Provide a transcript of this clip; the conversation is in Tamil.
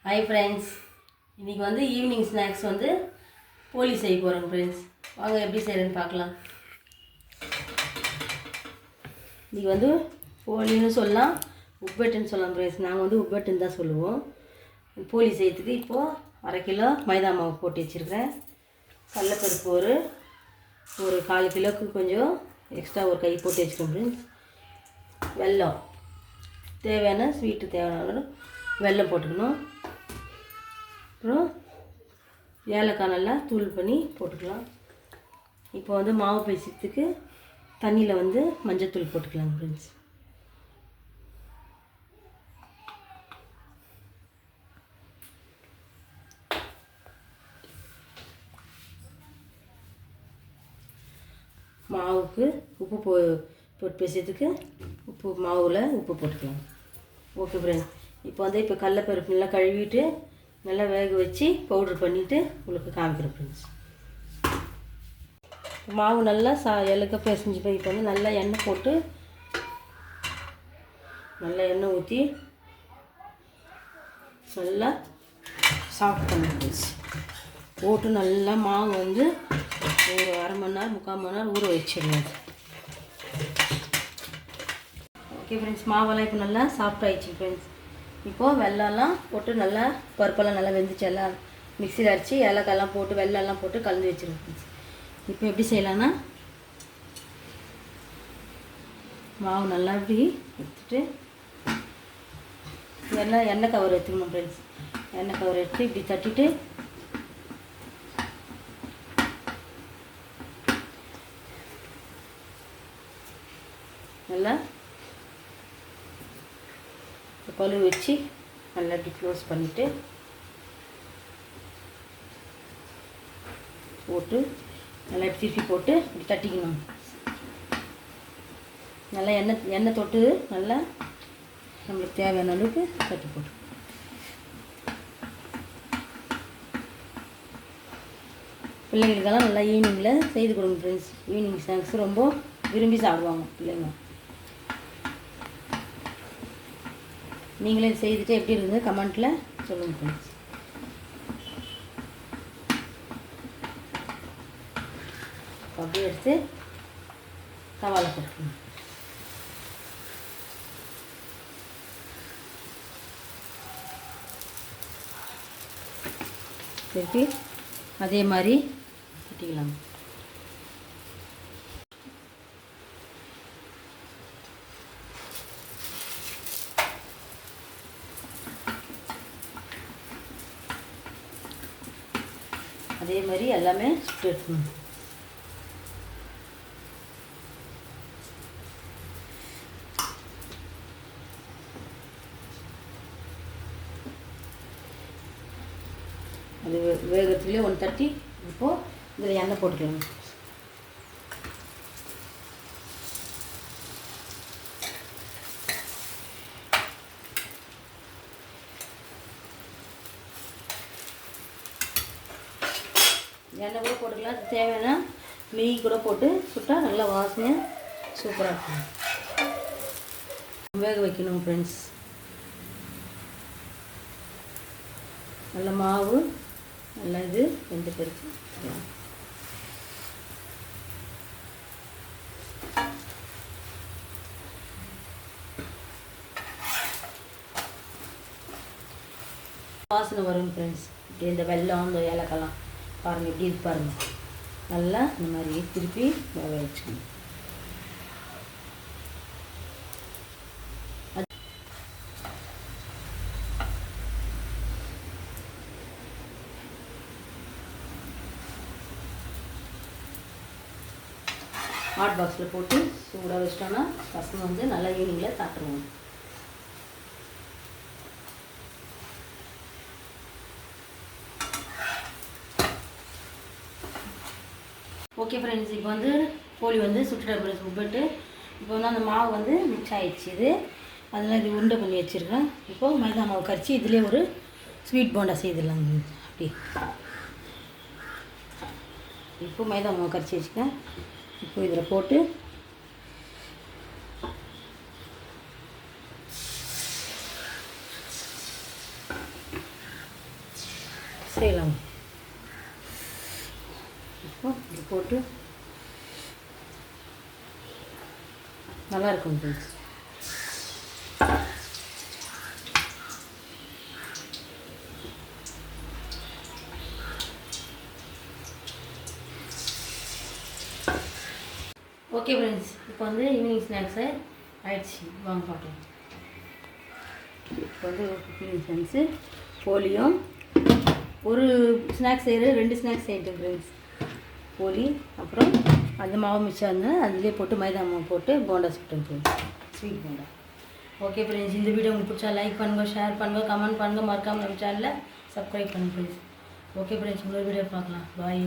ஹாய் ஃப்ரெண்ட்ஸ், இன்றைக்கி வந்து ஈவினிங் ஸ்நாக்ஸ் வந்து போலி செய்ய போகிறோம் ஃப்ரெண்ட்ஸ். வாங்க எப்படி செய்கிறேன்னு பார்க்கலாம். இன்றைக்கி வந்து போலின்னு சொல்லலாம், உப்பெட்டுன்னு சொல்லலாம் ஃப்ரெண்ட்ஸ். நாங்கள் வந்து உப்பெட்டுன்னு தான் சொல்லுவோம். போலி செய்யறதுக்கு இப்போது 1/2 கிலோ மைதா மாவு போட்டு வச்சுருக்கேன். கடலப்பருப்பு ஒரு 1/4 கிலோவுக்கு கொஞ்சம் எக்ஸ்ட்ரா ஒரு கை போட்டு வச்சுருக்கேன் ஃப்ரெண்ட்ஸ். வெல்லம் தேவையான ஸ்வீட்டு தேவையான வெல்லம் போட்டுக்கணும். அப்புறம் ஏலக்காய் நல்லா தூள் பண்ணி போட்டுக்கலாம். இப்போ வந்து மாவு பேசுறதுக்கு தண்ணியில் வந்து மஞ்சத்தூள் போட்டுக்கலாம் ஃப்ரெண்ட்ஸ். மாவுக்கு உப்பு போட்டு பேசுறதுக்கு மாவில் உப்பு போட்டுக்கலாம். ஓகே ஃப்ரெண்ட்ஸ், இப்போ கடலப்பருப்பு நல்லா கழுவிட்டு நல்லா வேக வச்சு பவுட்ரு பண்ணிவிட்டு உங்களுக்கு காமிக்கிறேன் ஃப்ரெண்ட்ஸ். மாவு நல்லா எல்லுக்க பிசைஞ்சு போய் இப்போ வந்து நல்லா எண்ணெய் போட்டு நல்லா எண்ணெய் ஊற்றி நல்லா சாஃப்ட் பண்ண ஃப்ரெண்ட்ஸ். போட்டு நல்லா மாவு வந்து ஒரு 1/2 மணி நேரம் 3/4 மணி நேரம் ஊற வச்சிடலாம். ஓகே ஃப்ரெண்ட்ஸ், மாவெல்லாம் இப்போ நல்லா சாஃப்ட் ஆகிடுச்சு ஃப்ரெண்ட்ஸ். இப்போது வெள்ளம்லாம் போட்டு நல்லா பருப்பெல்லாம் நல்லா வெந்துச்சு. எல்லாம் மிக்சியில் அடித்து ஏலக்காயெல்லாம் போட்டு வெள்ளம்லாம் போட்டு கலந்து வச்சுருக்கேன் ஃப்ரெண்ட்ஸ். இப்போ எப்படி செய்யலான்னா, மாவு நல்லா இப்படி எடுத்துட்டு எண்ணெய் கவர் எடுத்துக்கணும் ஃப்ரெண்ட்ஸ். எண்ணெய் கவர் எடுத்து இப்படி தட்டிட்டு நல்லா பழு வச்சு நல்லா இப்படி க்ளோஸ் பண்ணிவிட்டு போட்டு நல்லா இப்படி திருப்பி போட்டு இப்படி தட்டிக்கணும். நல்லா எண்ணெய் தொட்டு நல்லா நம்மளுக்கு தேவையான அளவுக்கு தட்டி போட்டு பிள்ளைங்களுக்கெல்லாம் நல்லா ஈவினிங்கில் செய்து கொடுங்க ஃப்ரெண்ட்ஸ். ஈவினிங் ஸ்நாக்ஸ் ரொம்ப விரும்பி சாப்பிடுவாங்க பிள்ளைங்க. நீங்களே செய்துட்டு எப்படி இருந்தது கமெண்ட்டில் சொல்லுங்கள் ஃப்ரெண்ட்ஸ். அப்படியே எடுத்து தவாவில் போட்டுக்கணும். திருப்பி அதே மாதிரி கட்டிக்கலாம். அதே மாதிரி எல்லாமே சுட்டு எடுக்கணும். அது வேகத்துலேயே 1:30 இப்போது இதில் எண்ணெய் போட்டுக்கலாம். எண்ணெய் கூட போட்டுக்கலாம். தேவையான நெய் கூட போட்டு சுட்டால் நல்லா வாசனையாக சூப்பராக இருக்கும். வேக வைக்கணும் ஃப்ரெண்ட்ஸ். நல்ல மாவு நல்லா இது வெந்து பிறகு வாசனை வரும் ஃப்ரெண்ட்ஸ். இப்படி இந்த வெல்லம் இந்த ஏலக்காய்லாம் பாருங்கள் எப்படி இது பாருங்கள். நல்லா இந்த மாதிரி திருப்பி வேக வச்சுக்கணும். ஹாட் பாக்ஸில் போட்டு சூடாக வச்சிட்டோன்னா பசங்க வந்து நல்லா ஈவினிங்கில் சாப்பிடுவோம். ஓகே ஃப்ரெண்ட்ஸ், இப்போ வந்து போலி வந்து சுட்டுட்டு உப்பிட்டு இப்போ வந்து அந்த மாவு வந்து மிக்ஸ் ஆகிடுச்சு. இது அதில் இது உருண்டை பண்ணி வச்சுருக்கேன். இப்போது மைதா மாவு கரைச்சி இதிலே ஒரு ஸ்வீட் போண்டா செய்திடலாங்க. அப்படி இப்போ மைதா மாவு கரைச்சி வச்சுக்கேன். இப்போ இதில் போட்டு செய்யலாம். இப்போ இது போட்டு நல்லாயிருக்கும் ஃப்ரெண்ட்ஸ். ஓகே ஃப்ரெண்ட்ஸ், இப்போ வந்து ஈவினிங் ஸ்நாக்ஸு ஆயிடுச்சு. வாங்க பார்க்கலாம். இப்போ வந்து ஈவினிங் ஸ்நாக்ஸு போலியும் ஒரு ஸ்நாக்ஸ் செய்கிற 2 ஸ்நாக்ஸ் செய்யிட்டேன் ஃப்ரெண்ட்ஸ். போலி அப்புறம் அந்த மாவு மிச்சம் இருந்தால் அதிலே போட்டு மைதா மாவு போட்டு போண்டா சுட்டேன் friends, sweet bonda. Okay friends, இந்த வீடியோ உங்களுக்கு பிடிச்சா லைக் பண்ணுங்கள், ஷேர் பண்ணுங்கள், கமெண்ட் பண்ணுங்கள், மறக்காமல் நம்ம சேனலை சப்ஸ்கிரைப் பண்ணுங்கள் ஃப்ரெண்ட்ஸ். ஓகே ஃப்ரெண்ட்ஸ், இன்னொரு வீடியோ பார்க்கலாம். பாய்.